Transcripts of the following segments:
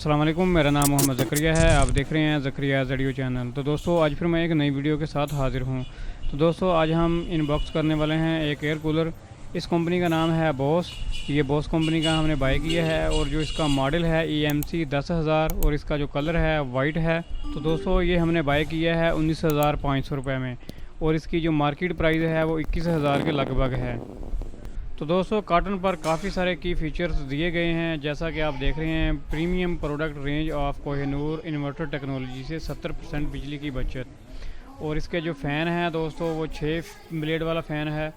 अस्सलाम वालेकुम, मेरा नाम मोहम्मद ज़करिया है। आप देख रहे हैं ज़करिया वीडियो चैनल। तो दोस्तों आज फिर मैं एक नई वीडियो के साथ हाज़िर हूँ। तो दोस्तों आज हम इनबॉक्स करने वाले हैं एक एयर कूलर। इस कंपनी का नाम है बॉस। ये बॉस कंपनी का हमने बाय किया है और जो इसका मॉडल है EMC 10,000 और इसका जो कलर है वाइट है। तो दोस्तों ये हमने बाय किया है 19,500 रुपये में और इसकी जो मार्केट प्राइस है वो 21,000 के लगभग है। तो दोस्तों कार्टन पर काफ़ी सारे की फ़ीचर्स दिए गए हैं, जैसा कि आप देख रहे हैं। Premium product range of Kohinoor inverter technology से 70% बिजली की बचत। और इसके जो फ़ैन हैं दोस्तों वो 6 ब्लेड वाला फ़ैन है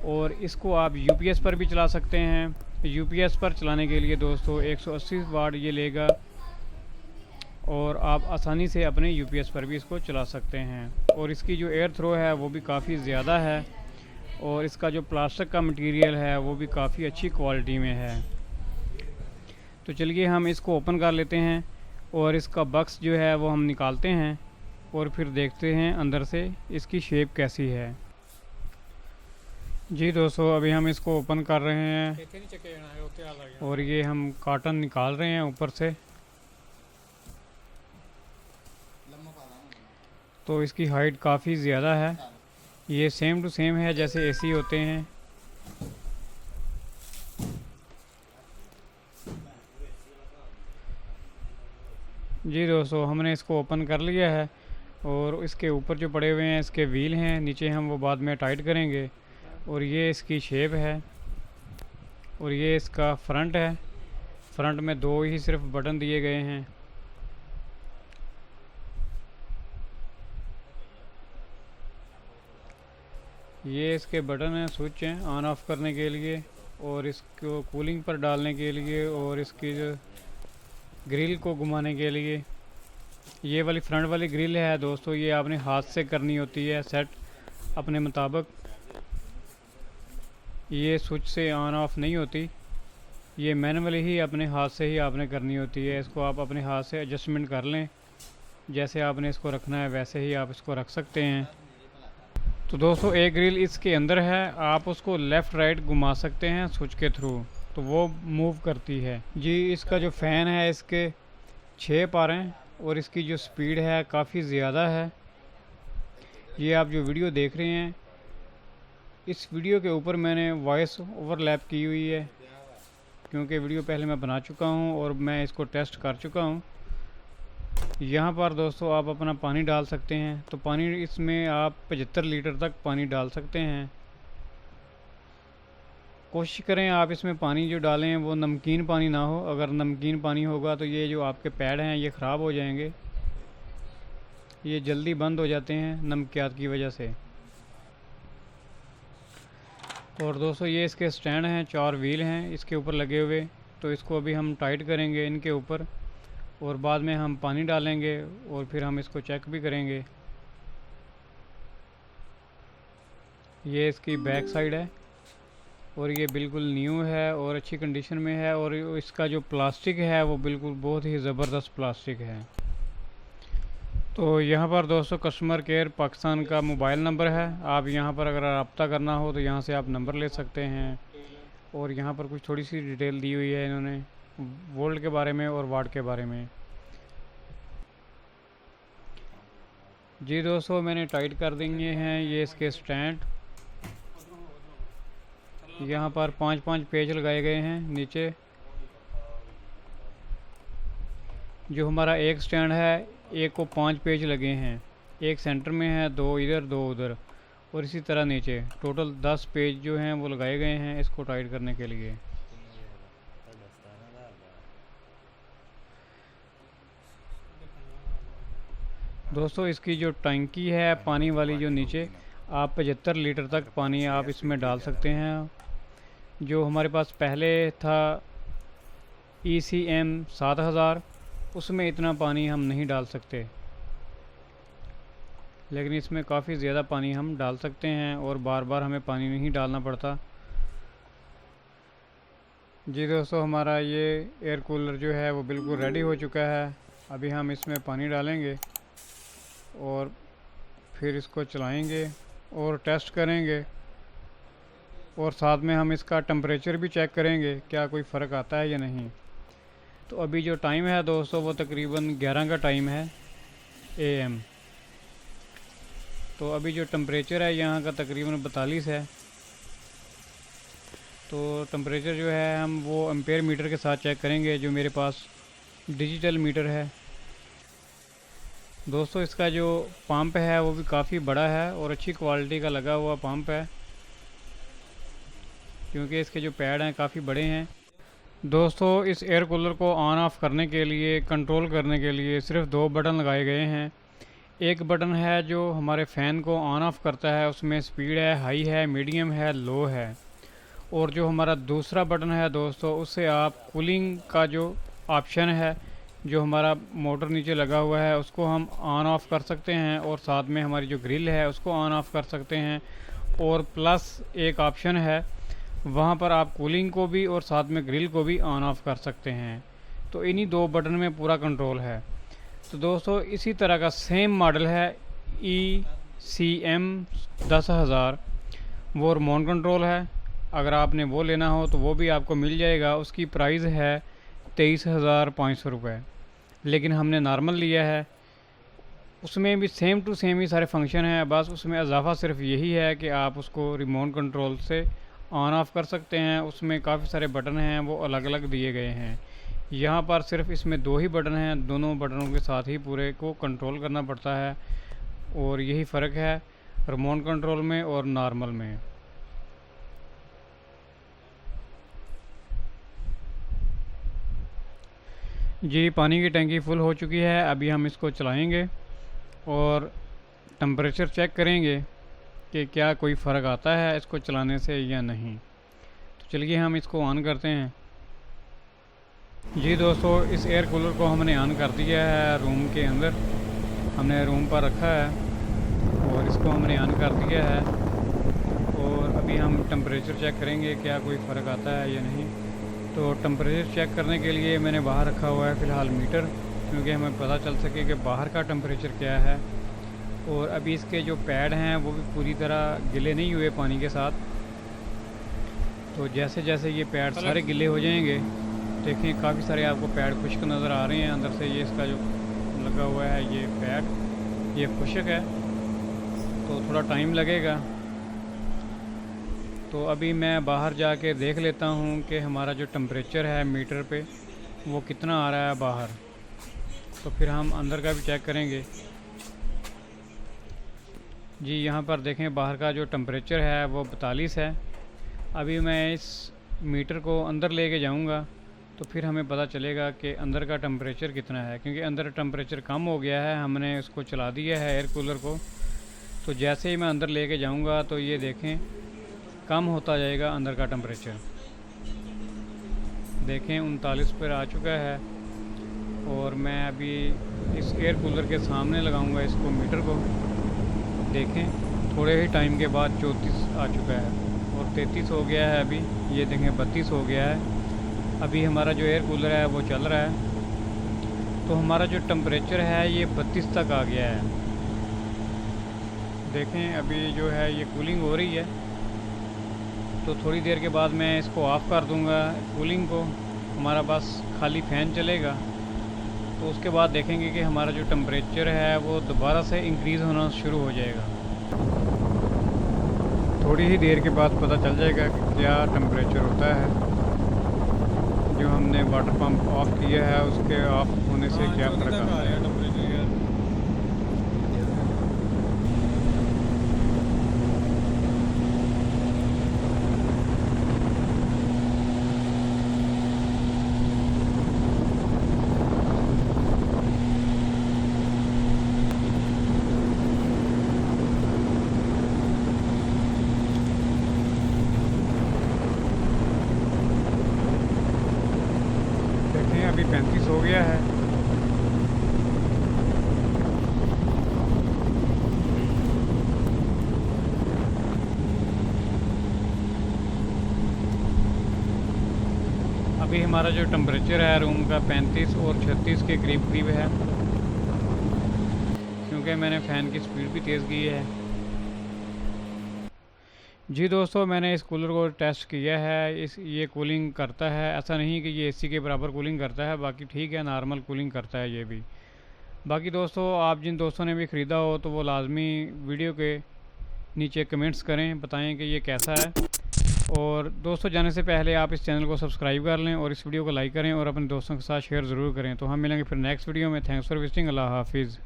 और इसको आप UPS पर भी चला सकते हैं। UPS पर चलाने के लिए दोस्तों 180 वाट ये लेगा और आप आसानी से अपने UPS पर भी इसको चला सकते हैं। और इसकी जो एयर थ्रो है वो भी काफ़ी ज़्यादा है और इसका जो प्लास्टिक का मटेरियल है वो भी काफ़ी अच्छी क्वालिटी में है। तो चलिए हम इसको ओपन कर लेते हैं और इसका बक्स जो है वो हम निकालते हैं और फिर देखते हैं अंदर से इसकी शेप कैसी है। जी दोस्तों अभी हम इसको ओपन कर रहे हैं और ये हम कार्टन निकाल रहे हैं ऊपर से। तो इसकी हाइट काफ़ी ज़्यादा है, ये सेम टू सेम है जैसे AC होते हैं। जी दोस्तों हमने इसको ओपन कर लिया है और इसके ऊपर जो पड़े हुए हैं इसके व्हील हैं, नीचे हम वो बाद में टाइट करेंगे। और ये इसकी शेप है और ये इसका फ्रंट है। फ्रंट में 2 ही सिर्फ बटन दिए गए हैं। ये इसके बटन हैं, स्विच हैं ऑन ऑफ करने के लिए और इसको कूलिंग पर डालने के लिए और इसकी जो ग्रिल को घुमाने के लिए। ये वाली फ्रंट वाली ग्रिल है दोस्तों, ये आपने हाथ से करनी होती है सेट अपने मुताबिक। ये स्विच से ऑन ऑफ नहीं होती, ये मैनुअली ही अपने हाथ से ही आपने करनी होती है। इसको आप अपने हाथ से एडजस्टमेंट कर लें, जैसे आपने इसको रखना है वैसे ही आप इसको रख सकते हैं। तो दोस्तों एक ग्रिल इसके अंदर है, आप उसको लेफ़्ट राइट घुमा सकते हैं स्विच के थ्रू, तो वो मूव करती है। जी इसका जो फ़ैन है इसके 6 पार हैं और इसकी जो स्पीड है काफ़ी ज़्यादा है। ये आप जो वीडियो देख रहे हैं इस वीडियो के ऊपर मैंने वॉइस ओवरलैप की हुई है, क्योंकि वीडियो पहले मैं बना चुका हूँ और मैं इसको टेस्ट कर चुका हूँ। यहाँ पर दोस्तों आप अपना पानी डाल सकते हैं, तो पानी इसमें आप 75 लीटर तक पानी डाल सकते हैं। कोशिश करें आप इसमें पानी जो डालें वो नमकीन पानी ना हो। अगर नमकीन पानी होगा तो ये जो आपके पैड हैं ये ख़राब हो जाएंगे, ये जल्दी बंद हो जाते हैं नमकियात की वजह से। और दोस्तों ये इसके स्टैंड हैं, 4 व्हील हैं इसके ऊपर लगे हुए। तो इसको अभी हम टाइट करेंगे इनके ऊपर और बाद में हम पानी डालेंगे और फिर हम इसको चेक भी करेंगे। ये इसकी बैक साइड है और ये बिल्कुल न्यू है और अच्छी कंडीशन में है। और इसका जो प्लास्टिक है वो बिल्कुल बहुत ही ज़बरदस्त प्लास्टिक है। तो यहाँ पर दोस्तों कस्टमर केयर पाकिस्तान का मोबाइल नंबर है, आप यहाँ पर अगर रब्ता करना हो तो यहाँ से आप नंबर ले सकते हैं। और यहाँ पर कुछ थोड़ी सी डिटेल दी हुई है इन्होंने वोल्ट के बारे में और वाट के बारे में। जी दोस्तों मैंने टाइट कर देंगे हैं ये इसके स्टैंड। यहाँ पर 5-5 पेज लगाए गए हैं नीचे। जो हमारा एक स्टैंड है एक को 5 पेज लगे हैं, एक सेंटर में है, 2 इधर 2 उधर और इसी तरह नीचे टोटल 10 पेज जो हैं वो लगाए गए हैं इसको टाइट करने के लिए। दोस्तों इसकी जो टंकी है पानी वाली जो नीचे, आप 75 लीटर तक पानी आप इसमें डाल सकते हैं। जो हमारे पास पहले था ECM 7000 उसमें इतना पानी हम नहीं डाल सकते, लेकिन इसमें काफ़ी ज़्यादा पानी हम डाल सकते हैं और बार बार हमें पानी नहीं डालना पड़ता। जी दोस्तों हमारा ये एयर कूलर जो है वो बिल्कुल रेडी हो चुका है। अभी हम इसमें पानी डालेंगे और फिर इसको चलाएंगे और टेस्ट करेंगे और साथ में हम इसका टेम्परेचर भी चेक करेंगे क्या कोई फ़र्क आता है या नहीं। तो अभी जो टाइम है दोस्तों वो तकरीबन 11 का टाइम है AM। तो अभी जो टेम्परेचर है यहाँ का तकरीबन 42 है। तो टेम्परेचर जो है हम वो एम्पेयर मीटर के साथ चेक करेंगे, जो मेरे पास डिजिटल मीटर है। दोस्तों इसका जो पंप है वो भी काफ़ी बड़ा है और अच्छी क्वालिटी का लगा हुआ पंप है, क्योंकि इसके जो पैड हैं काफ़ी बड़े हैं। दोस्तों इस एयर कूलर को ऑन ऑफ़ करने के लिए, कंट्रोल करने के लिए सिर्फ 2 बटन लगाए गए हैं। एक बटन है जो हमारे फ़ैन को ऑन ऑफ़ करता है, उसमें स्पीड है, हाई है, मीडियम है, लो है। और जो हमारा दूसरा बटन है दोस्तों, उससे आप कूलिंग का जो ऑप्शन है, जो हमारा मोटर नीचे लगा हुआ है, उसको हम ऑन ऑफ़ कर सकते हैं। और साथ में हमारी जो ग्रिल है उसको ऑन ऑफ़ कर सकते हैं। और प्लस एक ऑप्शन है, वहाँ पर आप कूलिंग को भी और साथ में ग्रिल को भी ऑन ऑफ़ कर सकते हैं। तो इन्हीं 2 बटन में पूरा कंट्रोल है। तो दोस्तों इसी तरह का सेम मॉडल है ECM 10,000, वो रिमोट कंट्रोल है। अगर आपने वो लेना हो तो वो भी आपको मिल जाएगा। उसकी प्राइस है 23,500 रुपये, लेकिन हमने नॉर्मल लिया है। उसमें भी सेम टू सेम ही सारे फंक्शन हैं, बस उसमें इजाफा सिर्फ यही है कि आप उसको रिमोट कंट्रोल से ऑन ऑफ़ कर सकते हैं। उसमें काफ़ी सारे बटन हैं, वो अलग अलग दिए गए हैं। यहाँ पर सिर्फ इसमें 2 ही बटन हैं, दोनों बटनों के साथ ही पूरे को कंट्रोल करना पड़ता है। और यही फ़र्क है रिमोट कंट्रोल में और नॉर्मल में। जी पानी की टंकी फुल हो चुकी है। अभी हम इसको चलाएंगे और टेम्परेचर चेक करेंगे कि क्या कोई फ़र्क आता है इसको चलाने से या नहीं। तो चलिए हम इसको ऑन करते हैं। जी दोस्तों इस एयर कूलर को हमने ऑन कर दिया है। रूम के अंदर हमने रूम पर रखा है और इसको हमने ऑन कर दिया है। और अभी हम टेम्परेचर चेक करेंगे क्या कोई फ़र्क आता है या नहीं। तो टेम्परेचर चेक करने के लिए मैंने बाहर रखा हुआ है फ़िलहाल मीटर, क्योंकि हमें पता चल सके कि बाहर का टेम्परेचर क्या है। और अभी इसके जो पैड हैं वो भी पूरी तरह गिले नहीं हुए पानी के साथ। तो जैसे जैसे ये पैड सारे गिले हो जाएंगे, देखें काफ़ी सारे आपको पैड खुश्क नज़र आ रहे हैं अंदर से। ये इसका जो लगा हुआ है ये पैड, ये खुश्क है, तो थोड़ा टाइम लगेगा। तो अभी मैं बाहर जाके देख लेता हूँ कि हमारा जो टेम्परेचर है मीटर पे वो कितना आ रहा है बाहर। तो फिर हम अंदर का भी चेक करेंगे। जी यहाँ पर देखें बाहर का जो टेम्परेचर है वो 42 है। अभी मैं इस मीटर को अंदर लेके जाऊँगा तो फिर हमें पता चलेगा कि अंदर का टेम्परेचर कितना है, क्योंकि अंदर टेम्परेचर कम हो गया है। हमने इसको चला दिया है एयर कूलर को। तो जैसे ही मैं अंदर लेके जाऊँगा तो ये देखें कम होता जाएगा अंदर का टेम्परेचर। देखें 39 पर आ चुका है। और मैं अभी इस एयर कूलर के सामने लगाऊंगा इसको मीटर को। देखें थोड़े ही टाइम के बाद 34 आ चुका है और 33 हो गया है। अभी ये देखें 32 हो गया है। अभी हमारा जो एयर कूलर है वो चल रहा है। तो हमारा जो टेम्परेचर है ये 32 तक आ गया है। देखें अभी जो है ये कूलिंग हो रही है। तो थोड़ी देर के बाद मैं इसको ऑफ़ कर दूंगा कूलिंग को, हमारा बस खाली फ़ैन चलेगा। तो उसके बाद देखेंगे कि हमारा जो टेम्परेचर है वो दोबारा से इंक्रीज़ होना शुरू हो जाएगा। थोड़ी ही देर के बाद पता चल जाएगा कि क्या टेम्परेचर होता है। जो हमने वाटर पंप ऑफ़ किया है उसके ऑफ़ होने से क्या फ़र्क आता है। अभी 35 हो गया है। अभी हमारा जो टेम्परेचर है रूम का 35 और 36 के करीब करीब है, क्योंकि मैंने फ़ैन की स्पीड भी तेज़ की है। जी दोस्तों, मैंने इस कूलर को टेस्ट किया है। ये कूलिंग करता है, ऐसा नहीं कि ये एसी के बराबर कूलिंग करता है, बाकी ठीक है, नॉर्मल कूलिंग करता है ये भी। बाकी दोस्तों, आप जिन दोस्तों ने भी ख़रीदा हो तो वो लाजमी वीडियो के नीचे कमेंट्स करें, बताएं कि ये कैसा है। और दोस्तों, जाने से पहले आप इस चैनल को सब्सक्राइब कर लें और इस वीडियो को लाइक करें और अपने दोस्तों के साथ शेयर ज़रूर करें। तो हम मिलेंगे फिर नेक्स्ट वीडियो में। Thanks for visiting. अल्लाह हाफिज़।